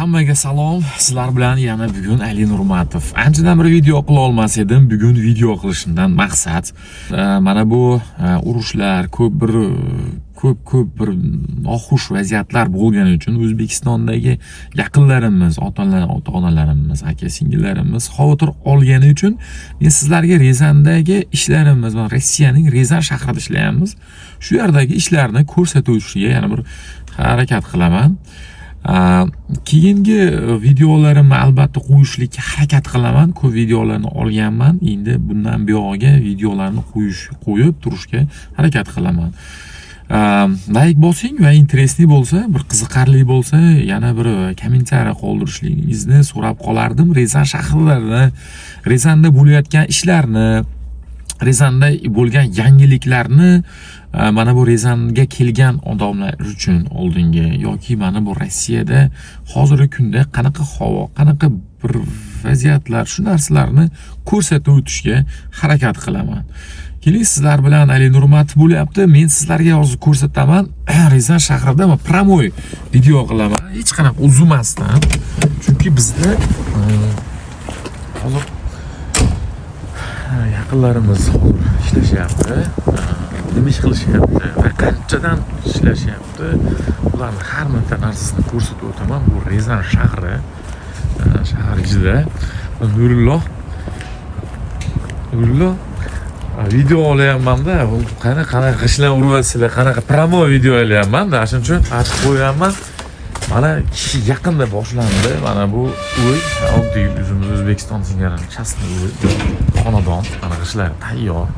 Hammaga salom. Sizlar bilan yana bugun Ali Nurmatov. Anchadan beri video qila olmas edim. Bugun video qilishimdan maqsad mana bu urushlar, ko'p bir noxush vaziyatlar bo'lgani uchun O'zbekistondagi yaqinlarimiz, ota-onalarimiz, aka-singillarimiz xavotir olgani uchun men sizlarga Rezandagi ishlarimiz, Rossiyaning Rezan shahrida ishlayapmiz. Shu yerdagi ishlarni ko'rsatishga yana bir harakat qilaman. Keyingi videolarimni albatta qo'yishlikka harakat qilaman. Ko'p videolarni olganman. Endi bundan buyog'iga videolarni qo'yib turishga harakat qilaman. Like bosing va interesli bo'lsa, bir qiziqarli bo'lsa, yana bir kommentariy qoldirishligingizni so'rab qolardim. Rezan shahrlarida, Rezanda bo'layotgan ishlarni, Rezanda bo'lgan yangiliklarni, mana bu Rezanga kelgan odamlar uchun oldingi yoki mana bu Rossiyada hozirgi kunda qanaqa havo, qanaqa bir vaziyatlar, shu narsalarni ko'rsatib o'tishga harakat qilaman. Keling, sizlar bilan Ali Nurmatov bo'lyapti. Men sizlarga hozir ko'rsataman. Rezan shahrida promoy video qilaman. Hech qanaqa uzumasdan. Chunki bizda hozir yaqinlarimiz ishlashyapti. Nima ish qilishyapti va qanchadan ishlashyapti. Ularning har bir narsasini ko'rsatib o'taman. Bu Rezan shahri, shahar ichida Nurulloh video olyapman-da. Qanaqa qishlar urvasizlar, qanaqa promo video olyapman-da. Shuning uchun aytib qo'yaman. Mana yaqinda boshlandi. Mana bu uy, oddiy o'zimiz O'zbekiston singari chastni uy, xonadon, mana qishlar tayyor.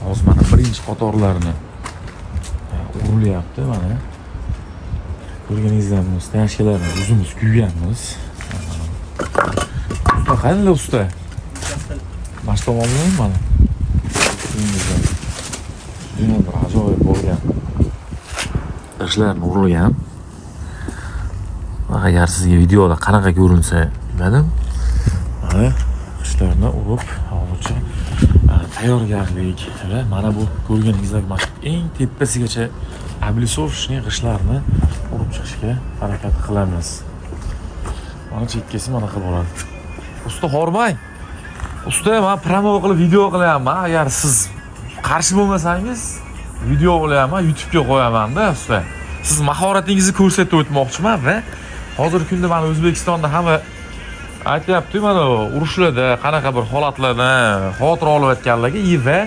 Hozir mana birinchi qatorlarni urilyapti mana. Ko'rganingizdek, stashkalarni o'zimiz kuyganmiz. Usta qanday usta? Mashtomonmi mana? Juda bir ajoyib bo'lgan. Ishlarni urilgan. Agar sizga videoda qanaqa ko'rinsa dedim. Mana ishlarni urib, hozircha tayyorgarlik va mana bu ko'rganingizdek eng tepasigacha ablisovshni g'ishtlarni urib chiqishga harakat qilamiz. Mana chekkasi mana qilib oladi. Usta hormang. Usta, men promo qilib video qilyapman. Agar siz qarshi bo'lmasangiz, video qilyapman, YouTube'ga qo'yaman-da, usta. Siz mahoratingizni ko'rsatib o'tmoqchiman va hozirgi kunda mana O'zbekistonda hamma aytayapti, mana urushlarda qanaqa bir holatlarni xavotir olayotganlarga va